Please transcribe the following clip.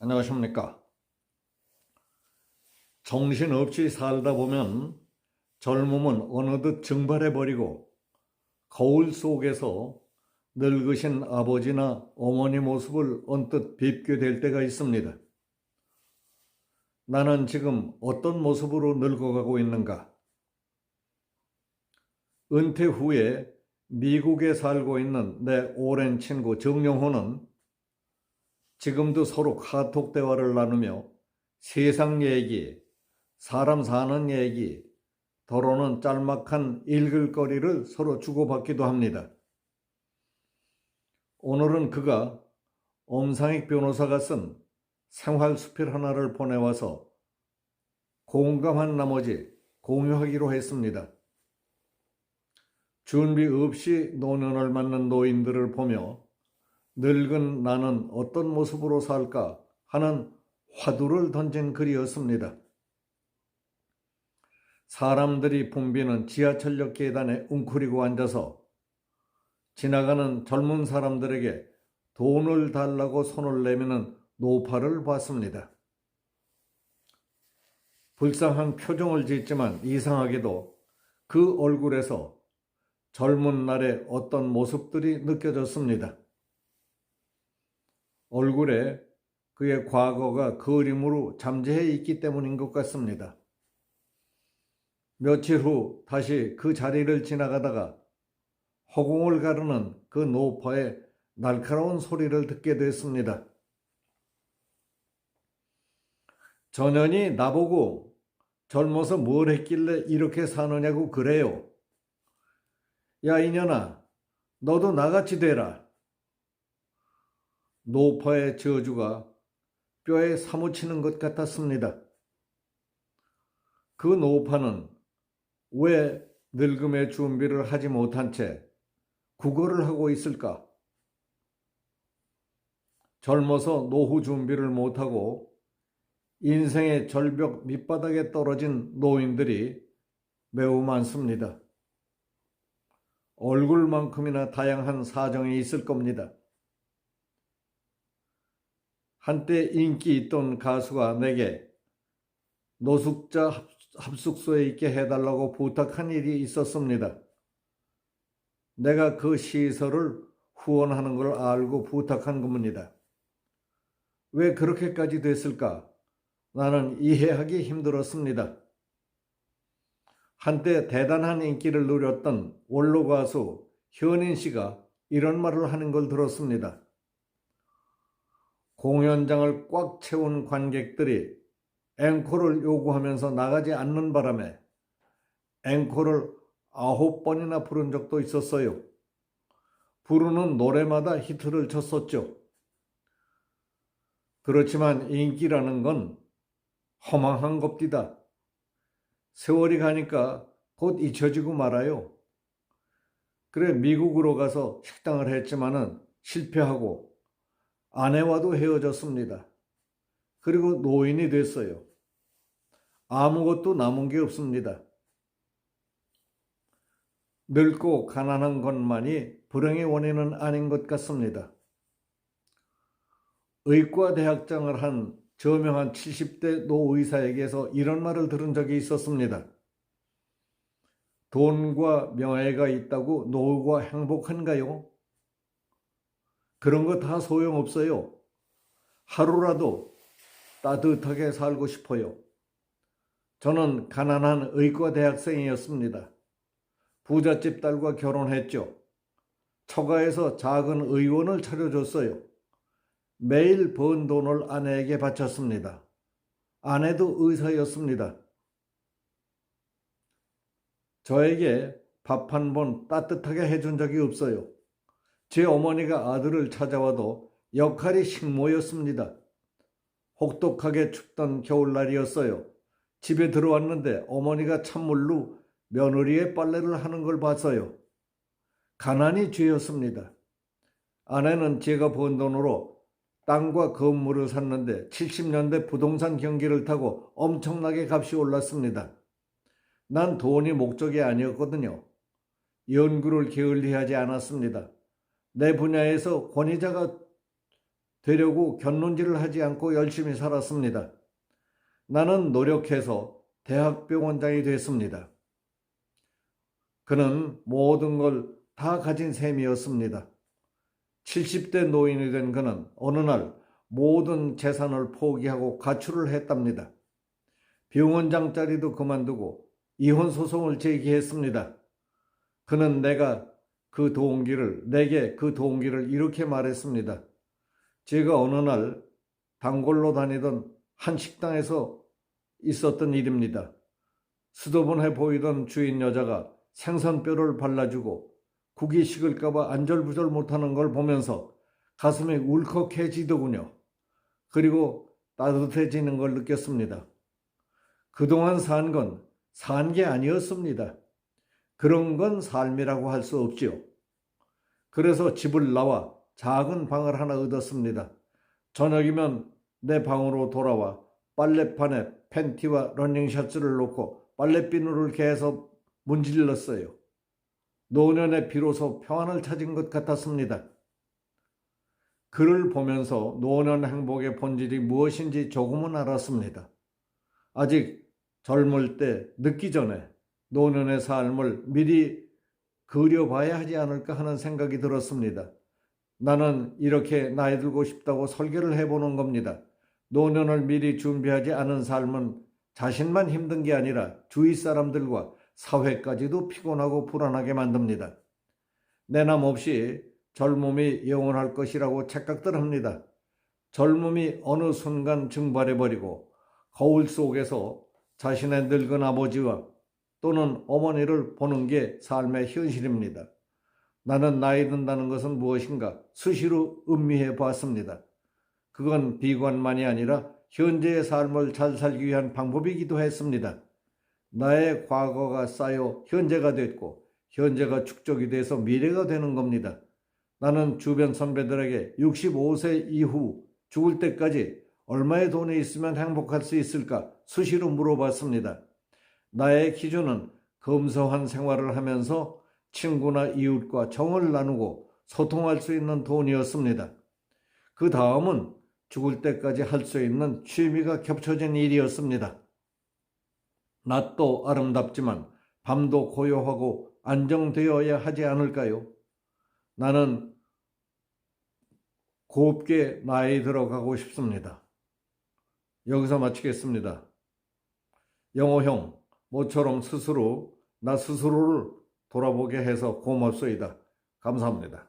안녕하십니까. 정신없이 살다 보면 젊음은 어느덧 증발해버리고 거울 속에서 늙으신 아버지나 어머니 모습을 언뜻 뵙게 될 때가 있습니다. 나는 지금 어떤 모습으로 늙어가고 있는가? 은퇴 후에 미국에 살고 있는 내 오랜 친구 정영호는 지금도 서로 카톡 대화를 나누며 세상 얘기, 사람 사는 얘기, 더러는 짤막한 읽을 거리를 서로 주고받기도 합니다. 오늘은 그가 엄상익 변호사가 쓴 생활수필 하나를 보내와서 공감한 나머지 공유하기로 했습니다. 준비 없이 노년을 맞는 노인들을 보며 늙은 나는 어떤 모습으로 살까 하는 화두를 던진 글이었습니다. 사람들이 붐비는 지하철역 계단에 웅크리고 앉아서 지나가는 젊은 사람들에게 돈을 달라고 손을 내미는 노파를 봤습니다. 불쌍한 표정을 짓지만 이상하게도 그 얼굴에서 젊은 날의 어떤 모습들이 느껴졌습니다. 얼굴에 그의 과거가 그림으로 잠재해 있기 때문인 것 같습니다. 며칠 후 다시 그 자리를 지나가다가 허공을 가르는 그 노파의 날카로운 소리를 듣게 됐습니다. 전현이 나보고 젊어서 뭘 했길래 이렇게 사느냐고 그래요. 야 이년아, 너도 나같이 되라. 노파의 저주가 뼈에 사무치는 것 같았습니다. 그 노파는 왜 늙음의 준비를 하지 못한 채 구걸을 하고 있을까? 젊어서 노후 준비를 못하고 인생의 절벽 밑바닥에 떨어진 노인들이 매우 많습니다. 얼굴만큼이나 다양한 사정이 있을 겁니다. 한때 인기 있던 가수가 내게 노숙자 합숙소에 있게 해달라고 부탁한 일이 있었습니다. 내가 그 시설을 후원하는 걸 알고 부탁한 겁니다. 왜 그렇게까지 됐을까? 나는 이해하기 힘들었습니다. 한때 대단한 인기를 누렸던 원로 가수 현인 씨가 이런 말을 하는 걸 들었습니다. 공연장을 꽉 채운 관객들이 앵콜을 요구하면서 나가지 않는 바람에 앵콜을 9번이나 부른 적도 있었어요. 부르는 노래마다 히트를 쳤었죠. 그렇지만 인기라는 건 허망한 겁디다. 세월이 가니까 곧 잊혀지고 말아요. 그래 미국으로 가서 식당을 했지만은 실패하고 아내와도 헤어졌습니다. 그리고 노인이 됐어요. 아무것도 남은 게 없습니다. 늙고 가난한 것만이 불행의 원인은 아닌 것 같습니다. 의과대학장을 한 저명한 70대 노의사에게서 이런 말을 들은 적이 있었습니다. 돈과 명예가 있다고 노후가 행복한가요? 그런 거 다 소용없어요. 하루라도 따뜻하게 살고 싶어요. 저는 가난한 의과대학생이었습니다. 부잣집 딸과 결혼했죠. 처가에서 작은 의원을 차려줬어요. 매일 번 돈을 아내에게 바쳤습니다. 아내도 의사였습니다. 저에게 밥 한 번 따뜻하게 해준 적이 없어요. 제 어머니가 아들을 찾아와도 역할이 식모였습니다. 혹독하게 춥던 겨울날이었어요. 집에 들어왔는데 어머니가 찬물로 며느리의 빨래를 하는 걸 봤어요. 가난이 죄였습니다. 아내는 제가 번 돈으로 땅과 건물을 샀는데 70년대 부동산 경기를 타고 엄청나게 값이 올랐습니다. 난 돈이 목적이 아니었거든요. 연구를 게을리하지 않았습니다. 내 분야에서 권위자가 되려고 곁눈질을 하지 않고 열심히 살았습니다. 나는 노력해서 대학병원장이 됐습니다. 그는 모든 걸 다 가진 셈이었습니다. 70대 노인이 된 그는 어느 날 모든 재산을 포기하고 가출을 했답니다. 병원장 자리도 그만두고 이혼 소송을 제기했습니다. 그는 내게 그 동기를 이렇게 말했습니다. 제가 어느 날 단골로 다니던 한 식당에서 있었던 일입니다. 수더분해 보이던 주인 여자가 생선뼈를 발라주고 국이 식을까봐 안절부절 못하는 걸 보면서 가슴이 울컥해지더군요. 그리고 따뜻해지는 걸 느꼈습니다. 그동안 산 건 산 게 아니었습니다. 그런 건 삶이라고 할 수 없지요. 그래서 집을 나와 작은 방을 하나 얻었습니다. 저녁이면 내 방으로 돌아와 빨래판에 팬티와 러닝셔츠를 놓고 빨래비누를 개서 문질렀어요. 노년에 비로소 평안을 찾은 것 같았습니다. 그를 보면서 노년 행복의 본질이 무엇인지 조금은 알았습니다. 아직 젊을 때 늦기 전에 노년의 삶을 미리 그려봐야 하지 않을까 하는 생각이 들었습니다. 나는 이렇게 나이 들고 싶다고 설계를 해보는 겁니다. 노년을 미리 준비하지 않은 삶은 자신만 힘든 게 아니라 주위 사람들과 사회까지도 피곤하고 불안하게 만듭니다. 내남 없이 젊음이 영원할 것이라고 착각들 합니다. 젊음이 어느 순간 증발해버리고 거울 속에서 자신의 늙은 아버지와 또는 어머니를 보는 게 삶의 현실입니다. 나는 나이 든다는 것은 무엇인가 수시로 음미해 봤습니다. 그건 비관만이 아니라 현재의 삶을 잘 살기 위한 방법이기도 했습니다. 나의 과거가 쌓여 현재가 됐고 현재가 축적이 돼서 미래가 되는 겁니다. 나는 주변 선배들에게 65세 이후 죽을 때까지 얼마의 돈이 있으면 행복할 수 있을까 수시로 물어봤습니다. 나의 기준은 검소한 생활을 하면서 친구나 이웃과 정을 나누고 소통할 수 있는 돈이었습니다. 그 다음은 죽을 때까지 할 수 있는 취미가 겹쳐진 일이었습니다. 낮도 아름답지만 밤도 고요하고 안정되어야 하지 않을까요? 나는 곱게 나이 들어가고 싶습니다. 여기서 마치겠습니다. 영호형, 모처럼 나 스스로를 돌아보게 해서 고맙소이다. 감사합니다.